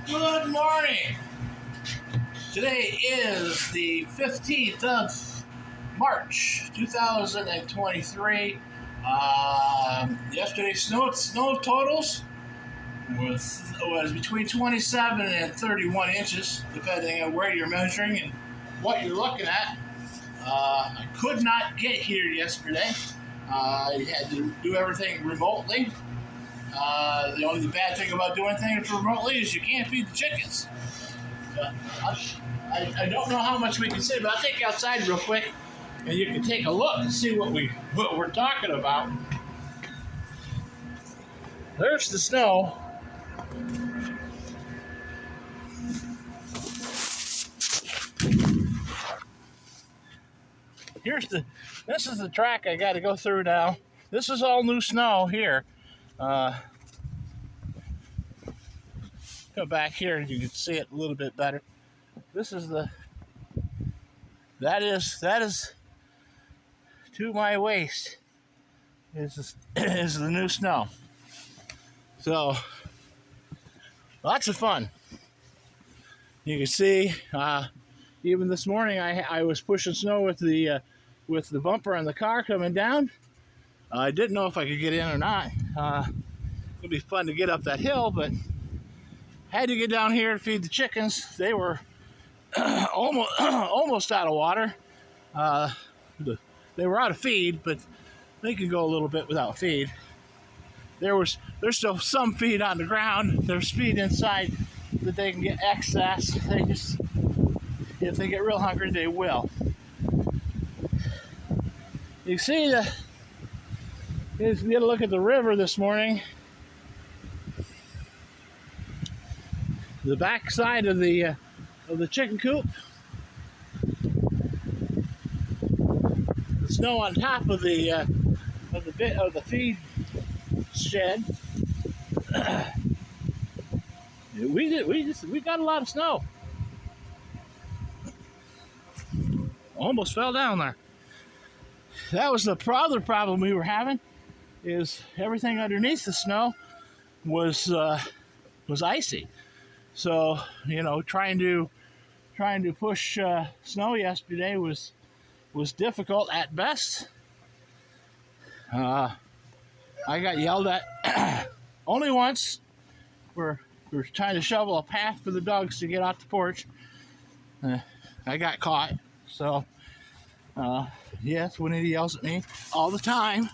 Good morning. Today is the 15th of March, 2023. Yesterday's snow totals was between 27 and 31 inches, depending on where you're measuring and what you're looking at. I could not get here yesterday. I had to do everything remotely. The only bad thing about doing things remotely is you can't feed the chickens. I don't know how much we can say, but I'll take you outside real quick and you can take a look and see what we're talking about. There's the snow. This is the track I got to go through now. This is all new snow here. Go back here and you can see it a little bit better. This is that is to my waist is the new snow. So lots of fun. You can see even this morning I was pushing snow with the bumper on the car coming down. I didn't know if I could get in or not. It'd be fun to get up that hill, but had to get down here to feed the chickens. They were almost out of water. They were out of feed, but they could go a little bit without feed. There's still some feed on the ground. There's feed inside that they can get excess. If they get real hungry, they will. You see you get a look at the river this morning. The back side of the chicken coop. The snow on top of the feed shed. We got a lot of snow. Almost fell down there. That was the other problem we were having, is everything underneath the snow was icy. So, trying to push snow yesterday was difficult at best. I got yelled at only once. We're trying to shovel a path for the dogs to get off the porch. I got caught. So, yes, when he yells at me all the time.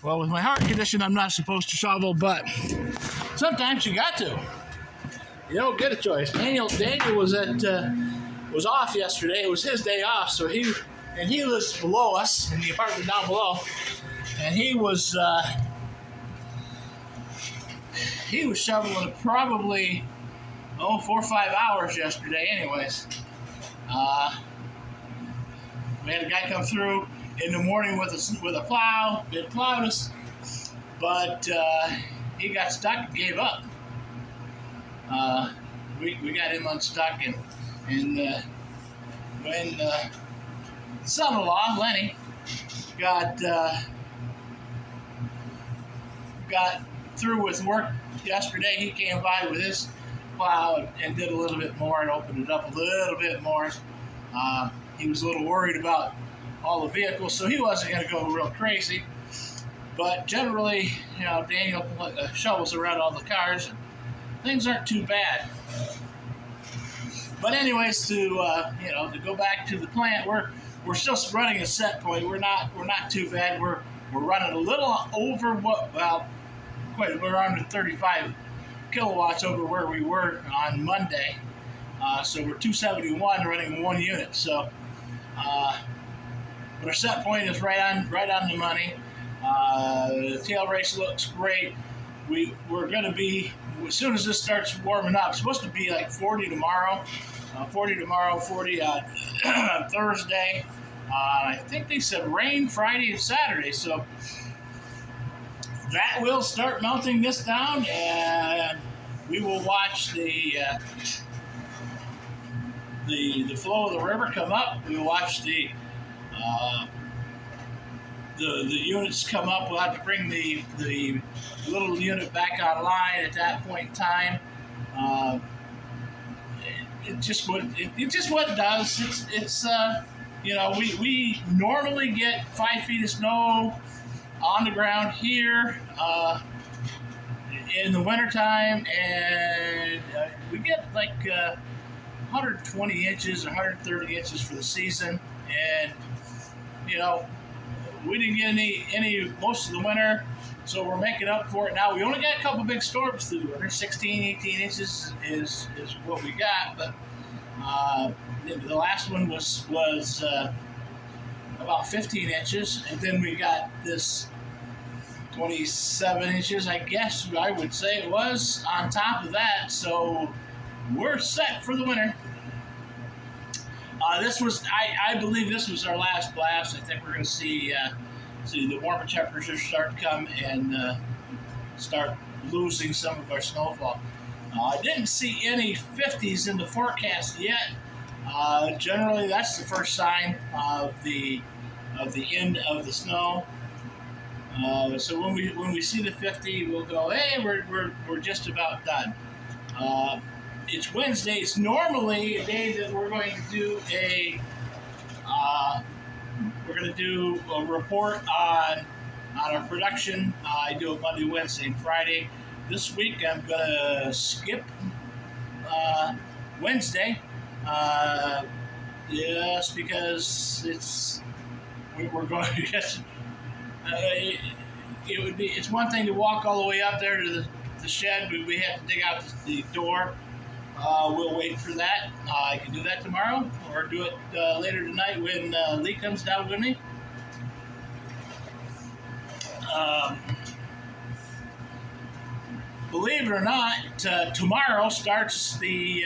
Well, with my heart condition, I'm not supposed to shovel, but sometimes you got to. You don't get a choice. Daniel was off yesterday. It was his day off, so he lives below us in the apartment down below, and he was shoveling probably 4 or 5 hours yesterday. Anyways, we had a guy come through in the morning with a plow. It plowed us, but he got stuck and gave up. We got him unstuck, and when son-in-law Lenny got through with work yesterday, he came by with his plow and did a little bit more and opened it up a little bit more. He was a little worried about all the vehicles, so he wasn't going to go real crazy. But generally, Daniel shovels around all the cars, and things aren't too bad. But anyways, to go back to the plant, we're still running a set point. We're not too bad. We're running a little over we're under 35 kilowatts over where we were on Monday. So we're 271 running one unit. So, but our set point is right on the money. The tail race looks great. We're going to be, as soon as this starts warming up, it's supposed to be like 40 tomorrow, 40 on Thursday. I think they said rain Friday and Saturday, so that will start melting this down, and we will watch the flow of the river come up. We will watch the the units come up, we'll have to bring the little unit back online at that point in time. Uh, it just what it does. It's we normally get 5 feet of snow on the ground here in the wintertime, and we get like 120 inches, 130 inches for the season, and we didn't get any most of the winter, so we're making up for it now. We only got a couple big storms through the winter. 16, 18 inches is what we got, but the last one was about 15 inches, and then we got this 27 inches, I guess I would say it was, on top of that, so we're set for the winter. I believe this was our last blast. I think we're going to see the warmer temperatures start to come and start losing some of our snowfall. I didn't see any 50s in the forecast yet. Generally, that's the first sign of the end of the snow. So when we see the 50, we'll go, hey, we're just about done. It's Wednesday. It's normally a day that we're going to do a report on our production. I do it Monday, Wednesday, and Friday. This week I'm gonna skip Wednesday. Yes, because we're going to get. It's one thing to walk all the way up there to the shed, but we have to dig out the door. We'll wait for that. I can do that tomorrow, or do it later tonight when Lee comes down with me. Believe it or not, tomorrow starts the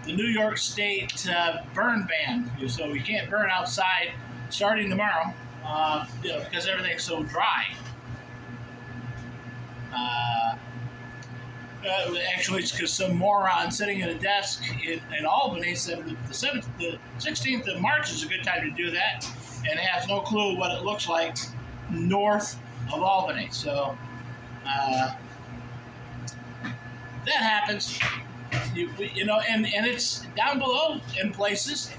New York State burn ban. So we can't burn outside starting tomorrow because everything's so dry. Actually, it's because some moron sitting at a desk in Albany said that the 16th of March is a good time to do that, and has no clue what it looks like north of Albany. So that happens, and it's down below in places.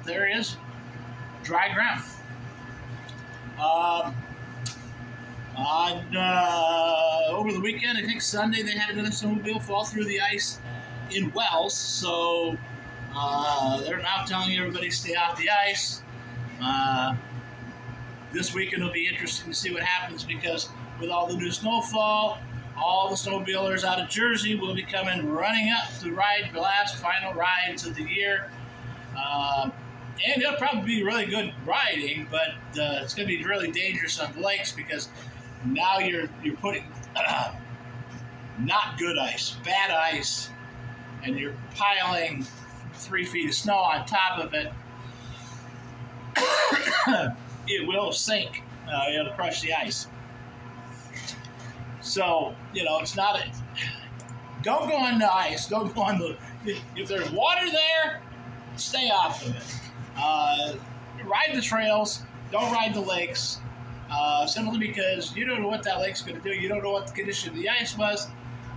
There is dry ground. Over the weekend, I think Sunday, they had another snowmobile fall through the ice in Wells, so they're now telling everybody to stay off the ice. This weekend will be interesting to see what happens, because with all the new snowfall, all the snowmobilers out of Jersey will be coming running up to ride the last final rides of the year. And it'll probably be really good riding, but it's going to be really dangerous on the lakes, because now you're putting not good ice, bad ice, and you're piling 3 feet of snow on top of it. It will sink. It'll crush the ice. So, it's not a... Don't go on the ice. Don't go on the... If there's water there, stay off of it. Ride the trails. Don't ride the lakes. Simply because you don't know what that lake's going to do. You don't know what the condition of the ice was.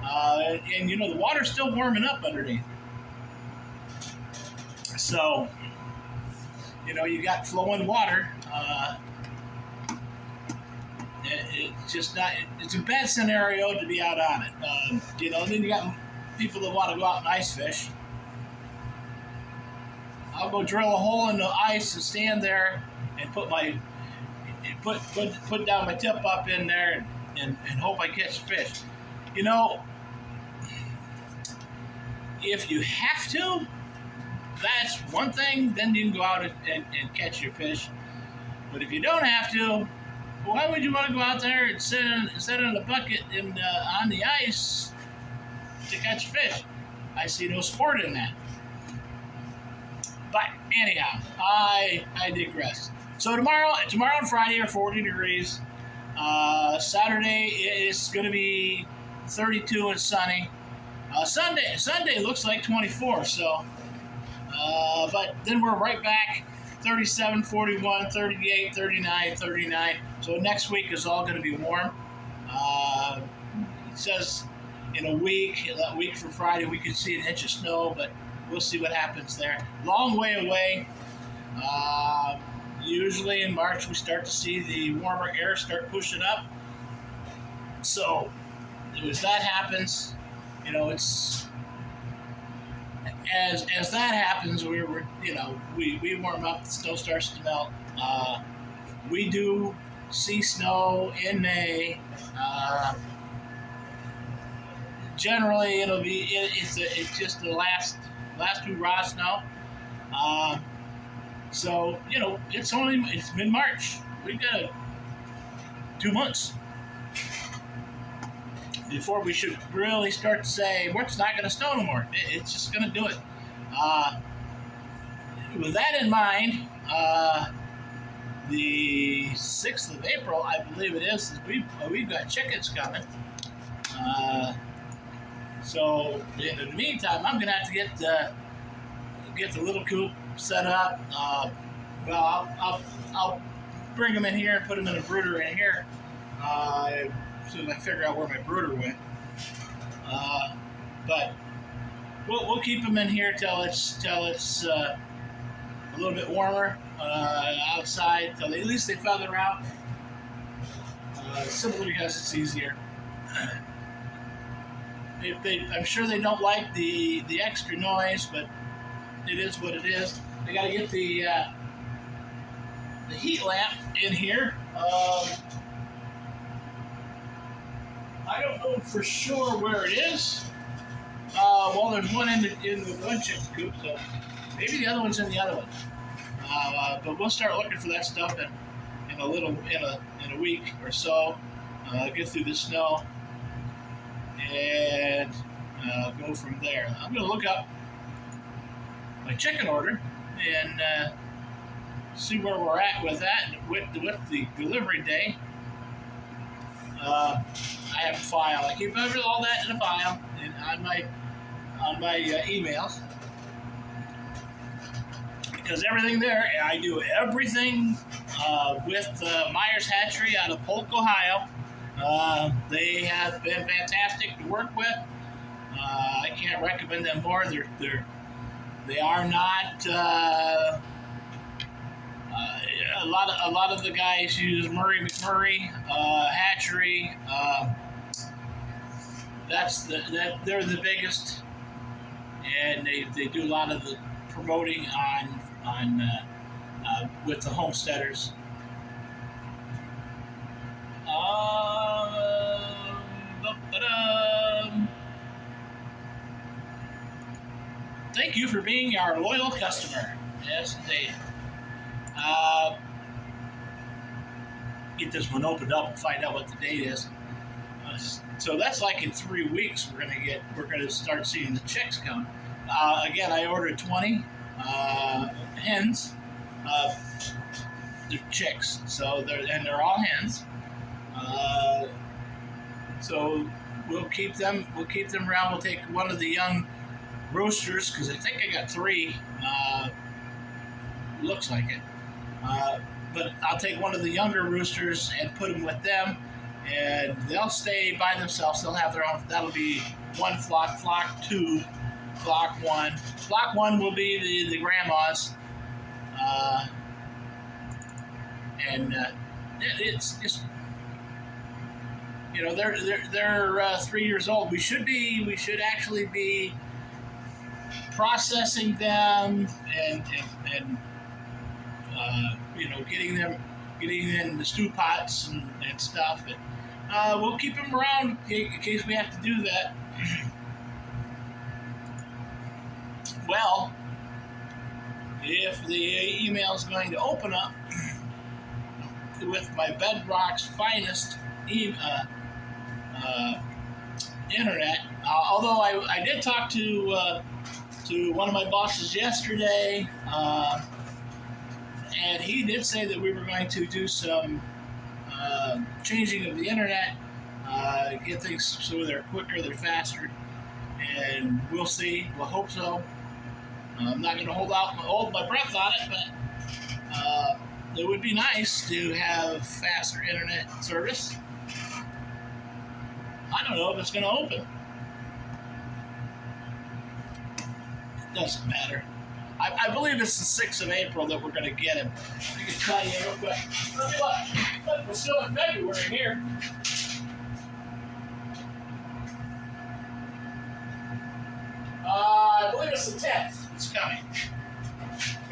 And the water's still warming up underneath. So, you got flowing water. It's just not, it's a bad scenario to be out on it. Then you got people that want to go out and ice fish. I'll go drill a hole in the ice and stand there and put down my tip up in there and hope I catch a fish. If you have to, that's one thing, then you can go out and catch your fish. But if you don't have to, why would you want to go out there and sit in a bucket on the ice to catch fish? I see no sport in that. But anyhow, I digress. So tomorrow and Friday are 40 degrees. Saturday is going to be 32 and sunny. Sunday looks like 24. So, but then we're right back 37, 41, 38, 39, 39. So next week is all going to be warm. It says in a week from Friday, we could see an inch of snow, but we'll see what happens there. Long way away. Usually in March, we start to see the warmer air start pushing up. So as that happens, it's as that happens, we warm up. The snow starts to melt. We do see snow in May. Generally, it's just the last hurrah snow. So it's mid-March. We've got 2 months before we should really start to say, well, it's not going to snow no more. It's just going to do it. With that in mind, the 6th of April, I believe it is, we've got chickens coming. So in the meantime, I'm going to have to get the little coop set up. I'll bring them in here and put them in a brooder in here. As soon as I figure out where my brooder went. But we'll keep them in here till it's a little bit warmer outside. Till at least they feather out. Simply because it's easier. I'm sure they don't like the extra noise, but it is what it is. I got to get the heat lamp in here. I don't know for sure where it is. Well, there's one in the one chicken coop, so maybe the other one's in the other one. But we'll start looking for that stuff in a week or so. Get through the snow and go from there. I'm going to look up my chicken order and see where we're at with that with the delivery day. I have a file. I keep all that in a file on my emails, because everything there, I do everything with Myers Hatchery out of Polk, Ohio. They have been fantastic to work with. I can't recommend them more. They are not. A lot of the guys use Murray McMurray hatchery. They're the biggest, and they do a lot of the promoting on with the homesteaders. Thank you for being our loyal customer. Yes, indeed. Get this one opened up and find out what the date is. So that's like in 3 weeks we're gonna start seeing the chicks come. Again, I ordered 20 hens. They're chicks, so they're all hens. So we'll keep them around. We'll take one of the young roosters, because I think I got 3. Looks like it. But I'll take one of the younger roosters and put them with them, and they'll stay by themselves. They'll have their own. That'll be one flock. Flock 2, flock 1. Flock 1 will be the grandmas, and it's just, they're 3 years old. We should actually be processing them and getting them in the stew pots and stuff. And we'll keep them around in case we have to do that. Well, if the email is going to open up with my Bedrock's finest internet, although I did talk to one of my bosses yesterday, and he did say that we were going to do some changing of the internet, get things so they're quicker, they're faster, and we'll see. We'll hope so. I'm not going to hold my breath on it, but It would be nice to have faster internet service. I don't know if it's going to open. It doesn't matter. I believe it's the 6th of April that we're going to get him. I can tell you real quick. Look, we're still in February here. I believe it's the 10th. It's coming.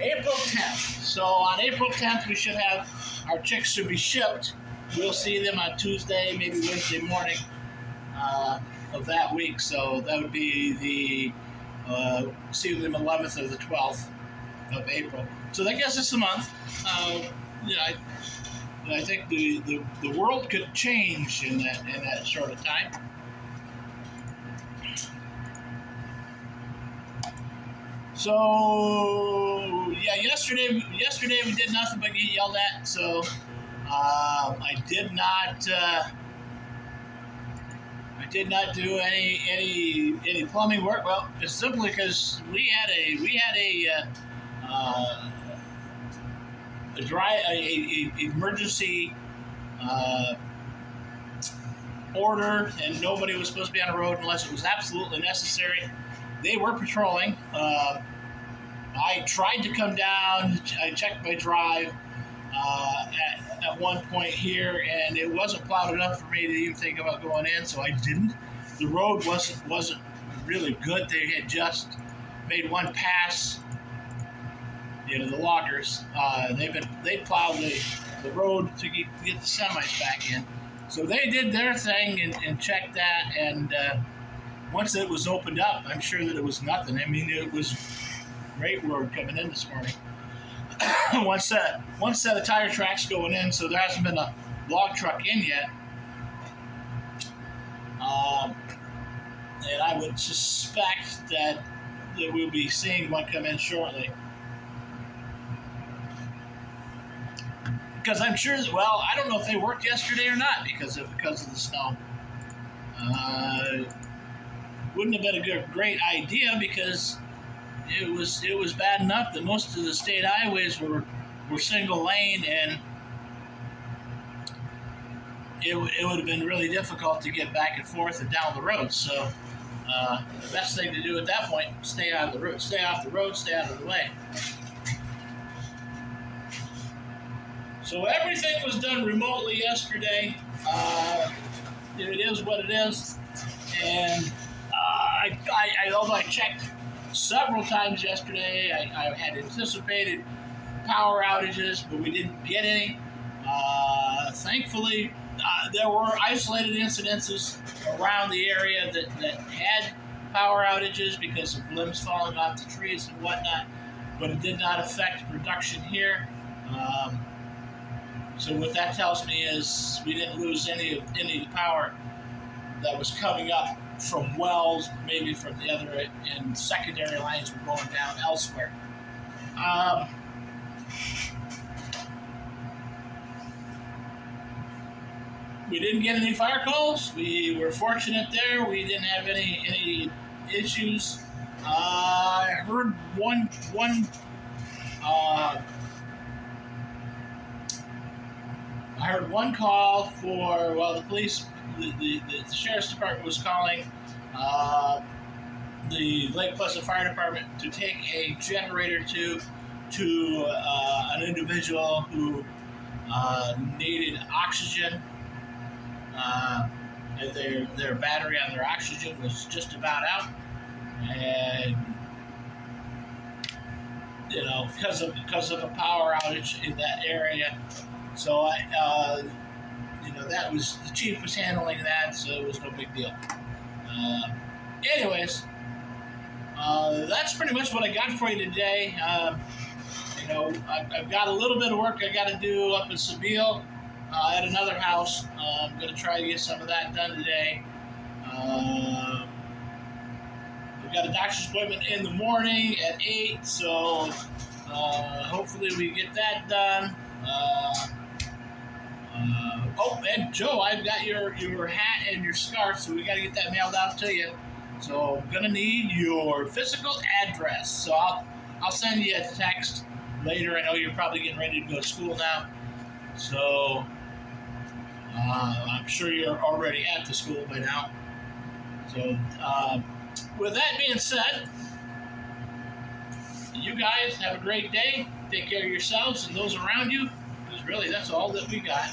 April 10th. So on April 10th, we should have our chicks to be shipped. We'll see them on Tuesday, maybe Wednesday morning of that week. So that would be the see them 11th or the 12th of April. So that gives us a month. I think the world could change in that short of time. So yeah, yesterday we did nothing but get yelled at. So I did not do any plumbing work. Well, just simply because we had a emergency order, and nobody was supposed to be on the road unless it was absolutely necessary. They were patrolling. I tried to come down. I checked my drive at one point here, and it wasn't plowed enough for me to even think about going in, so I didn't. The road wasn't really good. They had just made one pass. The loggers. They plowed the road to get the semis back in. So they did their thing and checked that, and once it was opened up, I'm sure that it was nothing. I mean, it was great road coming in this morning. one set of tire tracks going in, so there hasn't been a log truck in yet. And I would suspect that we'll be seeing one come in shortly. Because I'm sure that, well, I don't know if they worked yesterday or not because of the snow. Wouldn't have been a great idea because it was bad enough that most of the state highways were single lane, and it would have been really difficult to get back and forth and down the road. So the best thing to do at that point, stay out of the road, stay off the road, stay out of the way. So everything was done remotely yesterday. It is what it is, and although I checked several times yesterday, I had anticipated power outages, but we didn't get any. Thankfully, there were isolated incidences around the area that had power outages because of limbs falling off the trees and whatnot, but it did not affect production here. So what that tells me is we didn't lose any power that was coming up from wells, maybe from the other, and secondary lines were going down elsewhere. We didn't get any fire calls. We were fortunate there. We didn't have any issues. I heard one call for, well, the police, the sheriff's department was calling the Lake Pleasant Fire Department to take a generator to an individual who needed oxygen. Their battery on their oxygen was just about out, and because of a power outage in that area. So that was, the chief was handling that, so it was no big deal. Anyways, that's pretty much what I got for you today. I've got a little bit of work I got to do up in Seville at another house. I'm going to try to get some of that done today. We've got a doctor's appointment in the morning at 8, so hopefully we get that done. And Joe, I've got your hat and your scarf, so we got to get that mailed out to you. So I'm gonna need your physical address. So I'll send you a text later. I know you're probably getting ready to go to school now, so I'm sure you're already at the school by now. So, with that being said, you guys have a great day. Take care of yourselves and those around you, because really that's all that we got.